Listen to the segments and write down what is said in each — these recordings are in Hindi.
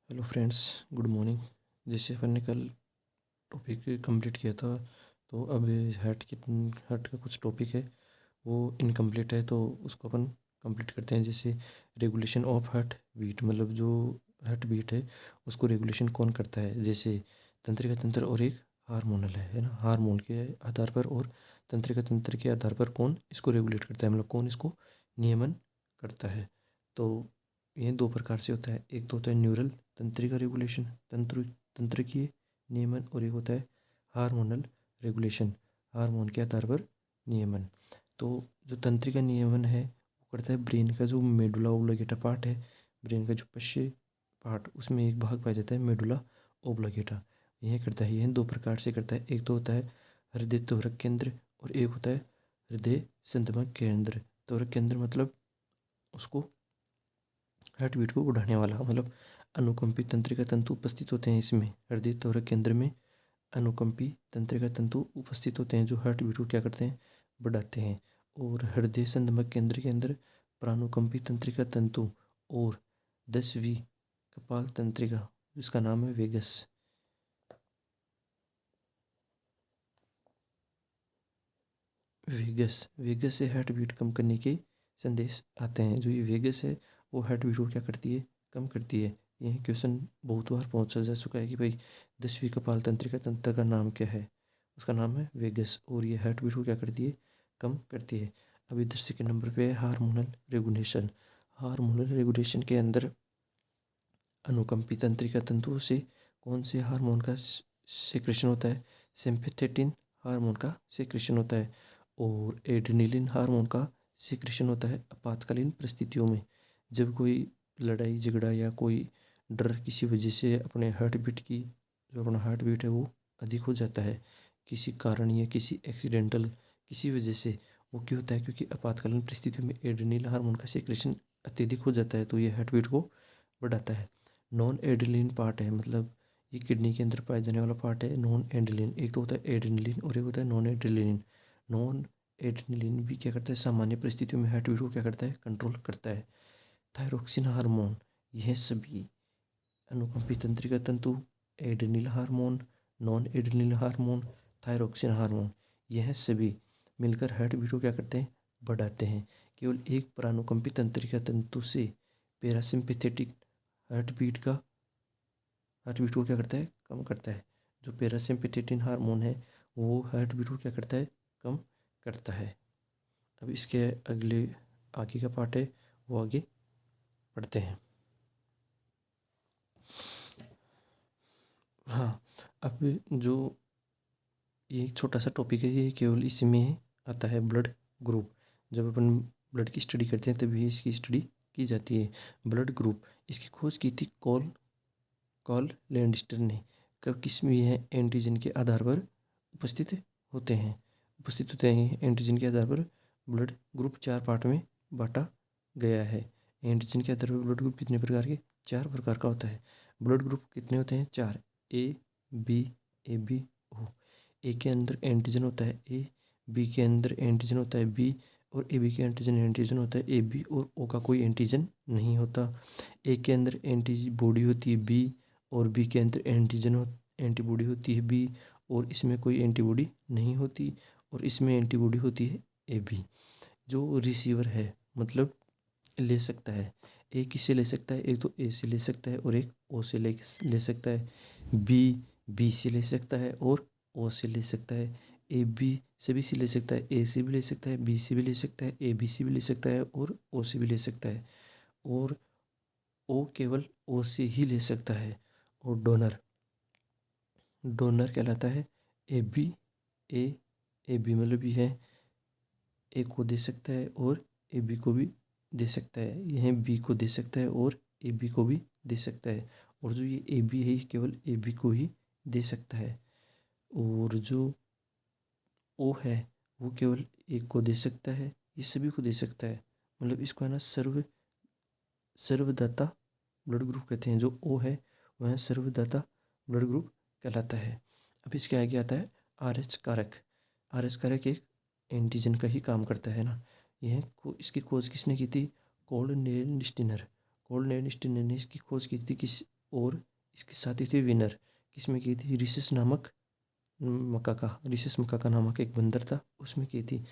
Hello friends, good morning. जैसे अपन ने कल टॉपिक कंप्लीट किया था, तो अब हार्ट का कुछ टॉपिक है वो इनकम्प्लीट है, तो उसको अपन कंप्लीट करते हैं। जैसे रेगुलेशन ऑफ हार्ट बीट, मतलब जो हार्ट बीट है उसको रेगुलेशन कौन करता है। जैसे तंत्रिका तंत्र और एक हार्मोनल है ना, हार्मोन के आधार पर और तंत्रिका तंत्र के आधार पर कौन इसको रेगुलेट करता है, मतलब कौन इसको नियमन करता है। तो ये दो प्रकार से होता है, एक तो होता है न्यूरल तंत्रिका रेगुलेशन, तंत्रिकीय नियमन, और एक होता है हार्मोनल रेगुलेशन, हार्मोन के आधार पर नियमन। तो जो तंत्रिका नियमन है वो करता है ब्रेन का जो मेडुला ओब्लोंगेटा पार्ट है, ब्रेन का जो पश्चिमी पार्ट, उसमें एक भाग पाया जाता है मेडुला ओब्लोंगेटा। यह करता है, यह दो प्रकार से करता है। एक तो होता है हृदय त्वरक केंद्र और एक होता है हृदय संधमक केंद्र। त्वरक केंद्र मतलब उसको हार्ट बीट को बढ़ाने वाला, मतलब अनुकंपी तंत्रिका तंतु उपस्थित होते हैं इसमें। हृदय त्वरक केंद्र में अनुकंपी तंत्रिका तंतु उपस्थित होते हैं जो हार्ट बीट को क्या करते हैं, बढ़ाते हैं। और हृदय संधमक केंद्र के अंदर प्रानुकंपी तंत्रिका तंतु और 10वीं कपाल तंत्रिका, जिसका नाम है वेगस। वेगस वेगस से हार्ट बीट कम करने के संदेश आते हैं। जो ये वेगस है वो हार्ट बीट को क्या करती है, कम करती है। यह क्वेश्चन बहुत बार पूछा जा चुका है कि भाई 10वीं कपाल तंत्रिका तंत्र का नाम क्या है। उसका नाम है वेगस, और ये हार्ट बीट को क्या करती है, कम करती है। अभी 10 नंबर पे है हार्मोनल रेगुलेशन। हार्मोनल रेगुलेशन के अंदर अनुकंपी तंत्रिका तंतुओं से कौन से हार्मोन का सेक्रेशन होता है, सिम्पैथेटिन हार्मोन का सेक्रेशन होता है, और एड्रेनलिन हार्मोन का सेक्रेशन होता है आपातकालीन परिस्थितियों में। जब कोई लड़ाई झगड़ा या कोई डर किसी वजह से अपने हार्ट बीट की, जो अपना हार्ट बीट है वो अधिक हो जाता है किसी कारण या किसी एक्सीडेंटल किसी वजह से, वो क्यों होता है, क्योंकि आपातकालीन परिस्थितियों में एड्रेनलिन हार्मोन का सेक्रेशन अत्यधिक हो जाता है, तो ये हार्ट बीट को बढ़ाता है। नॉन एड्रेनलिन पार्ट है, मतलब ये किडनी के अंदर पाया जाने वाला पार्ट है नॉन एड्रेनलिन। एक तो होता है एड्रेनलिन और एक होता है नॉन एड्रेनलिन। नॉन एड्रेनलिन भी क्या करता है, सामान्य परिस्थितियों में हार्ट बीट को क्या करता है, कंट्रोल करता है। थायरोक्सिन हार्मोन, यह सभी अनुकंपी तंत्रिका तंतु, adrenal hormone, non adrenal hormone, thyroxine hormone, यह सभी मिलकर हार्ट बीट को क्या करते हैं, बढ़ाते हैं। केवल एक प्रानुकंपी तंत्रिका तंतु से पैरासिम्पैथेटिक हार्ट बीट का हार्ट बीट को क्या करता है, कम करता है। जो पैरासिम्पैथेटिन हार्मोन है वो हार्ट बीट को क्या करता है, कम करता है। अब इसके अगले आगे का पार्ट है वो आगे पढ़ते हैं। हाँ, अब जो ये एक छोटा सा टॉपिक है, ये केवल इसमें आता है ब्लड ग्रुप। जब अपन ब्लड की स्टडी करते हैं तभी इसकी स्टडी की जाती है। ब्लड ग्रुप, इसकी खोज की थी कॉल लैंडस्टर ने। कब, किस में यह एंटीजन के आधार पर उपस्थित हैं एंटीजन के आधार पर ब्लड ग्रुप 4 पार्ट में बांटा गया है। एंटीजन के आधार पर ब्लड ग्रुप कितने प्रकार के, 4 प्रकार का होता है। ब्लड ग्रुप कितने होते हैं, 4। A B, A B O. ए के अंदर एंटीजन होता है ए, बी के अंदर एंटीजन होता है बी, और ए बी के एंटीजन होता है ए बी, और ओ का कोई एंटीजन नहीं होता। ए के अंदर एंटीबॉडी होती है बी, और बी के अंदर एंटीबॉडी होती है बी, और इसमें कोई एंटीबॉडी नहीं होती, और इसमें एंटीबॉडी होती है ए बी। जो रिसीवर है, मतलब ले सकता है, ए किससे ले सकता है, एक तो ए से ले सकता है और एक ओ से ले सकता है। बी से ले सकता है और ओ से ले सकता है। ए बी सभी से ले सकता है, ए से भी ले सकता है, बी से भी ले सकता है, ए बी से भी ले सकता है और ओ से भी ले सकता है। और ओ केवल ओ से ही ले सकता है। और डोनर डोनर कहलाता है ए बी, ए बी मतलब भी है, ए को दे सकता है और ए बी को भी दे सकता है। यह बी को दे सकता है और ए बी को भी दे सकता है। और जो ये ए बी है ये केवल ए बी को ही दे सकता है। और जो ओ है वो केवल एक को दे सकता है, ये सभी को दे सकता है। मतलब इसको है ना सर्वदाता ब्लड ग्रुप कहते हैं। जो ओ है वह सर्वदाता ब्लड ग्रुप कहलाता है। अब इसके आगे आता है आर एच कारक। आर एच कारक एक एंटीजन का ही काम करता है ना। इसकी खोज किसने की थी, कोल्ड नेल स्टिनर ने इसकी खोज की थी। और इसके साथ ही थे विनर। किसमें की थी? रिसेस मकाका नामक एक बंदर था, उसमें की थी।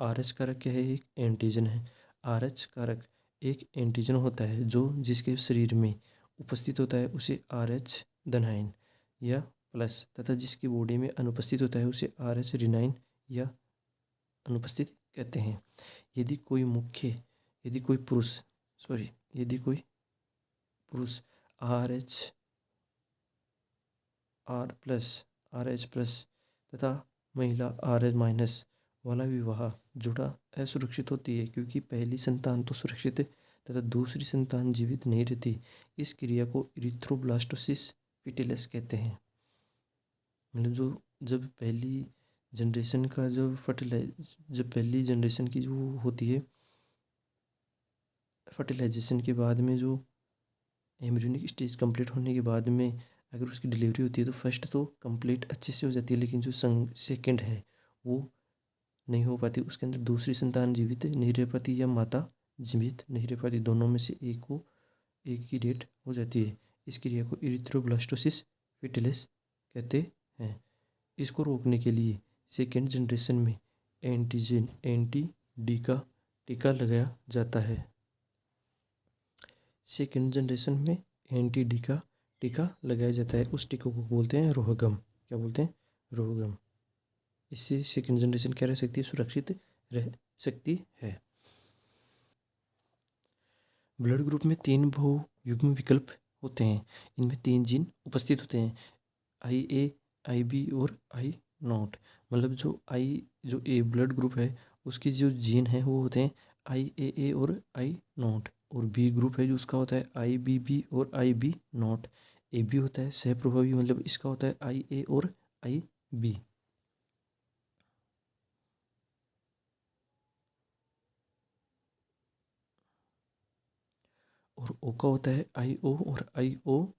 आरएच कारक क्या है? एक एंटीजन है। आरएच कारक एक एंटीजन होता है जो जिसके शरीर में उपस्थित होता है उसे आरएच धनायन या प्लस, तथा जिसकी बॉडी में अनुपस्थित होता है उसे आरएच ऋणायन या अनुपस्थित कहते हैं। यदि कोई पुरुष आर एच प्लस तथा महिला आर एच माइनस वाला विवाह जुड़ा असुरक्षित होती है, क्योंकि पहली संतान तो सुरक्षित है तथा दूसरी संतान जीवित नहीं रहती। इस क्रिया को इरिथ्रोब्लास्टोसिस फिटिलस कहते हैं। मतलब जब पहली जनरेशन की जो होती है फर्टिलाइजेशन के बाद में, जो एम्ब्रियोनिक स्टेज कंप्लीट होने के बाद में अगर उसकी डिलीवरी होती है तो फर्स्ट तो कंप्लीट अच्छे से हो जाती है, लेकिन जो सेकंड है वो नहीं हो पाती। उसके अंदर दूसरी संतान जीवित नहीं रह पाती या माता जीवित नहीं रह पाती। दोनों में से एक ही डेट हो जाती है। इस क्रिया को इरिथ्रोब्लास्टोसिस फिटिलिस कहते हैं। इसको रोकने के लिए सेकेंड जनरेशन में एंटी डी का टीका लगाया जाता है। सेकेंड जनरेशन में एंटी डी का टीका लगाया जाता है। उस टीके को बोलते हैं रोहगम। क्या बोलते हैं? रोहगम। इससे सेकेंड जनरेशन क्या रह सकती है? सुरक्षित रह सकती है। ब्लड ग्रुप में 3 बहुयुग्म विकल्प होते हैं। इनमें 3 जीन उपस्थित होते हैं, IA, IB और I0। मतलब जो ए ब्लड ग्रुप है उसकी जो जीन है वो होते हैं IAA और I0, और बी ग्रुप है जो उसका होता है IBB और IB0। AB होता है सहप्रभावी, मतलब इसका होता है IA और IB। और O का होता है IO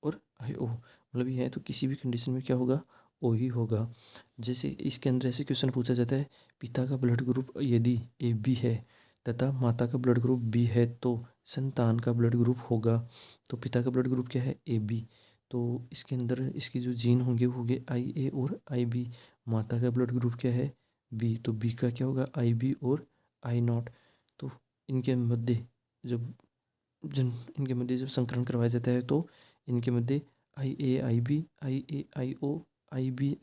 और IO। मतलब यह है तो किसी भी कंडीशन में क्या होगा? O ही होगा। जैसे इसके अंदर ऐसे क्वेश्चन पूछा जाता है, पिता का ब्लड ग्रुप यदि AB है तथा माता का ब्लड ग्रुप B है तो संतान का ब्लड ग्रुप होगा। तो पिता का ब्लड ग्रुप क्या है? AB। तो इसके अंदर इसकी जो जीन होंगे वो होंगे IA और IB। माता का ब्लड ग्रुप क्या है? B। तो B का क्या होगा? IB और I0। तो इनके मध्य जब संकरण करवाया जाता है तो इनके मध्य IA IO IB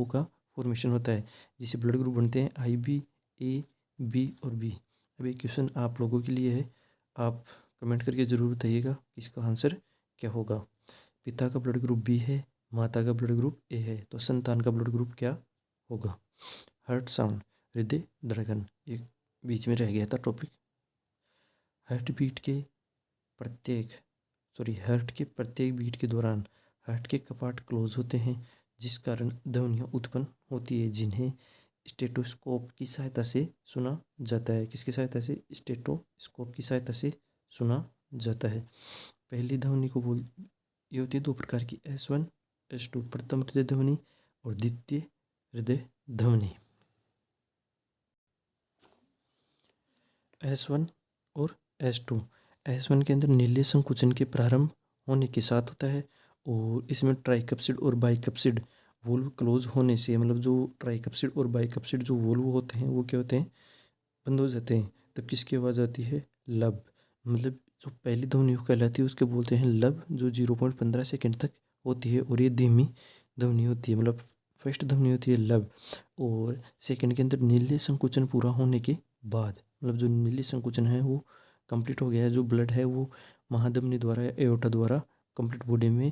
का फॉर्मेशन होता है, जिससे ब्लड ग्रुप बनते हैं IB A B और B। अब एक क्वेश्चन आप लोगों के लिए है, आप कमेंट करके ज़रूर बताइएगा इसका आंसर क्या होगा। पिता का ब्लड ग्रुप B है, माता का ब्लड ग्रुप A है, तो संतान का ब्लड ग्रुप क्या होगा? हार्ट साउंड, हृदय धड़कन, एक बीच में रह गया था टॉपिक। हार्ट के प्रत्येक बीट के दौरान हार्ट के कपाट क्लोज होते हैं, जिस कारण ध्वनियाँ उत्पन्न होती है, जिन्हें स्टेटोस्कोप की सहायता से सुना जाता है। किसकी सहायता से? स्टेटोस्कोप की सहायता से सुना जाता है। पहली ध्वनि ये होती है 2 प्रकार की, S1 S2, प्रथम हृदय ध्वनि और द्वितीय हृदय ध्वनि। S1 और S2। S1 के अंदर नीले संकुचन के प्रारंभ होने के साथ होता है, और इसमें ट्राइकप्सिड और बाइकप्सिड वोल्व क्लोज होने से, मतलब जो ट्राइकप्सिड और बाइकप्सिड जो वोल्व होते हैं वो क्या होते हैं? बंद हो जाते हैं। तब किसकी आवाज़ आती है? लब। मतलब जो पहली ध्वनि कहलाती है उसके बोलते हैं लब, जो 0.15 सेकेंड तक होती है, और ये धीमी ध्वनि होती है, मतलब फर्स्ट ध्वनि होती है लब। और सेकेंड के अंदर नीले संकुचन पूरा होने के बाद, मतलब जो नीली संकुचन है वो कंप्लीट हो गया है, जो ब्लड है वो महाधमनी द्वारा या एओर्टा द्वारा कंप्लीट बॉडी में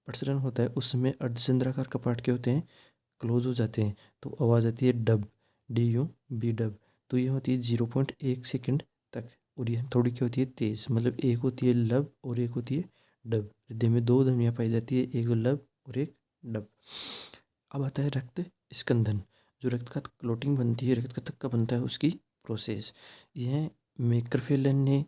प्रसरण होता है, उस समय अर्धचंद्राकार कपाट के होते हैं क्लोज हो जाते हैं, तो आवाज़ आती है डब, DUB डब। तो ये होती है 0.1 सेकेंड तक, और ये थोड़ी क्या होती है? तेज़। मतलब एक होती है लब और एक होती है डब। हृदय में 2 ध्वनियाँ पाई जाती है, एक लब और एक डब। अब आता है रक्त स्कंदन, जो रक्त का क्लोटिंग बनती है, रक्त का थक्का बनता है, उसकी प्रोसेस। यह मैकरफेलन ने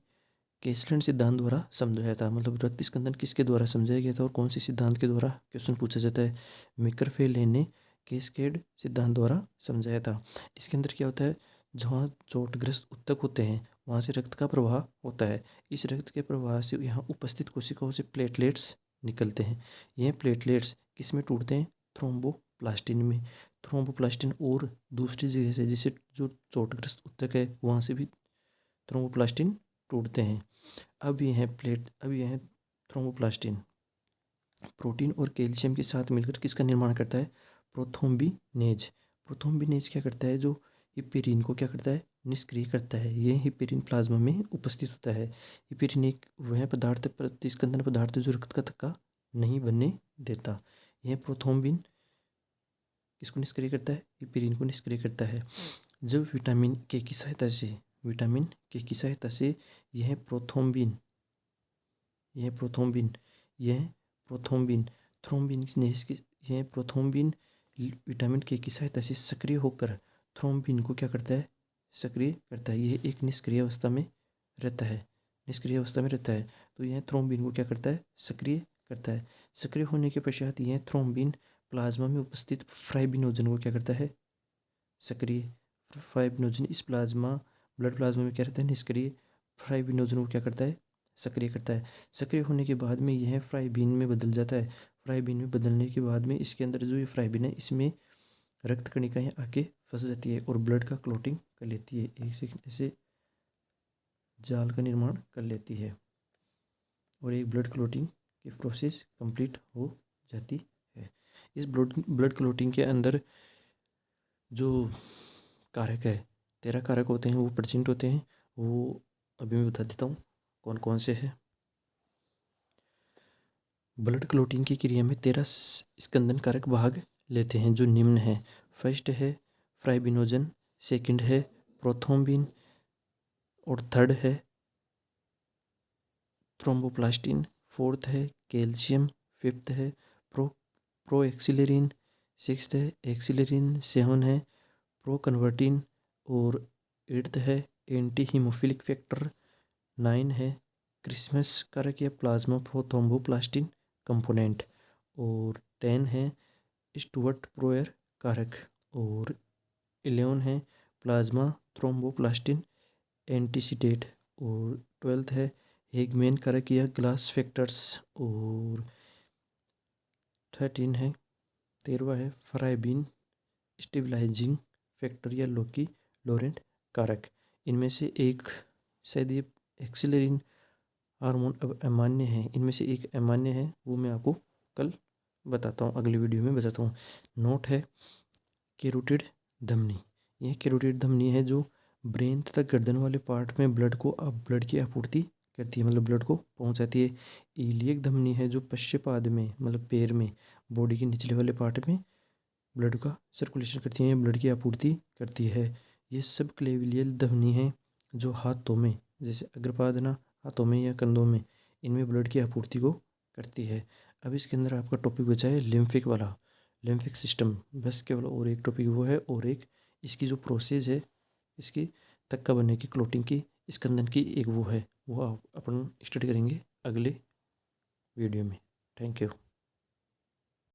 कैसलन सिद्धांत द्वारा समझाया था। मतलब रक्त स्कंदन किसके द्वारा समझाया गया था और कौन से सिद्धांत के द्वारा? क्वेश्चन पूछा जाता है। मैकरफेलन ने कैस्केड सिद्धांत द्वारा समझाया था। इसके अंदर क्या होता है? जहाँ चोटग्रस्त ऊतक होते हैं वहाँ से रक्त का प्रवाह होता है। इस रक्त के प्रवाह से यहाँ उपस्थित कोशिकाओं से प्लेटलेट्स निकलते हैं। यह प्लेटलेट्स किस में टूटते हैं? थ्रोम्बोप्लास्टिन में। थ्रोम्बोप्लास्टिन और दूसरी जगह से, जिसे जो चोटग्रस्त ऊतक है वहाँ से भी थ्रोम्बोप्लास्टिन टूटते हैं। अब यह थ्रोम्बोप्लास्टिन प्रोटीन और कैल्शियम के साथ मिलकर किसका निर्माण करता है? प्रोथ्रोम्बिनेज। प्रोथ्रोम्बिनेज क्या करता है? जो हिपेरिन को क्या करता है? निष्क्रिय करता है। यह हिपेरिन प्लाज्मा में उपस्थित होता है। हिपेरिन एक वह पदार्थ, प्रतिस्कंदन पदार्थ जो रक्त का थक्का नहीं बनने देता। यह प्रोथ्रोम्बिन किसको निष्क्रिय करता है? हिपेरिन को निष्क्रिय करता है। जब विटामिन के की सहायता से यह प्रोथ्रोम्बिन विटामिन के की सहायता से सक्रिय होकर थ्रोम्बिन को क्या करता है? सक्रिय करता है। यह एक निष्क्रिय अवस्था में रहता है। तो यह थ्रोम्बिन को क्या करता है? सक्रिय करता है। सक्रिय होने के पश्चात यह थ्रोम्बिन प्लाज्मा में उपस्थित फाइब्रिनोजन को क्या करता है? सक्रिय। फाइब्रिनोजन इस ब्लड प्लाज्मा में क्या रहता है? निष्क्रिय। फाइब्रिनोजन को क्या करता है? सक्रिय करता है। सक्रिय होने के बाद में यह फ्राइबिन में बदल जाता है। फ्राइबिन में बदलने के बाद में इसके अंदर जो ये फ्राइबिन है, इसमें रक्त कणिकाएं आके फंस जाती है और ब्लड का क्लोटिंग कर लेती है। ऐसे जाल का निर्माण कर लेती है और एक ब्लड क्लोटिंग की प्रोसेस कंप्लीट हो जाती है। इस ब्लड क्लोटिंग के अंदर जो कारक है, 13 कारक होते हैं, वो प्रेजेंट होते हैं। वो अभी मैं बता देता हूँ कौन कौन से हैं। ब्लड क्लोटिंग की क्रिया में 13 स्कंदन कारक भाग लेते हैं, जो निम्न है। फर्स्ट है फ्राइबिनोजन, सेकंड है प्रोथ्रोम्बिन और थर्ड है थ्रोम्बोप्लास्टिन, फोर्थ है कैल्शियम, फिफ्थ है प्रोएक्सिलरिन, सिक्स्थ है एक्सिलरिन, सेवन है प्रोकन्वर्टिन और एट्थ है एंटी हीमोफिलिक फैक्टर, 9 है क्रिसमस कारक या प्लाज्मा थ्रोम्बोप्लास्टिन कंपोनेंट और 10 है स्टुअर्ट ब्रोयर कारक और 11 है प्लाज्मा थ्रोम्बोप्लास्टिन एंटीसीडेट और 12th है हेगमैन कारक या ग्लास फैक्टर्स और 13वां है फ्राइबिन स्टेबलाइजिंग फैक्टर या लोकी लोरेंट कारक। इनमें से एक, शायद ये एक्सिलरिन हार्मोन अब अमान्य है, इनमें से एक अमान्य है, वो मैं आपको कल बताता हूँ, अगली वीडियो में बताता हूँ। नोट है कैरोटिड धमनी। यह कैरोटिड धमनी है जो ब्रेन तथा गर्दन वाले पार्ट में ब्लड की आपूर्ति करती है, मतलब ब्लड को पहुंचाती है। इलियक धमनी है जो पश्चपाद में, मतलब पैर में, बॉडी के निचले वाले पार्ट में ब्लड का सर्कुलेशन करती है, ब्लड की आपूर्ति करती है। ये सब क्लेविलियल धमनी है जो हाथों में, जैसे अग्रपादना, हाथों में या कंधों में, इनमें ब्लड की आपूर्ति को करती है। अब इसके अंदर आपका टॉपिक बचा है लिम्फिक वाला, लिम्फिक सिस्टम। बस केवल और एक टॉपिक वो है, और एक इसकी जो प्रोसेस है, इसकी थक्का बनने की, क्लोटिंग की, स्कंदन की, एक वो है, वो आप अपन स्टडी करेंगे अगले वीडियो में। Thank you.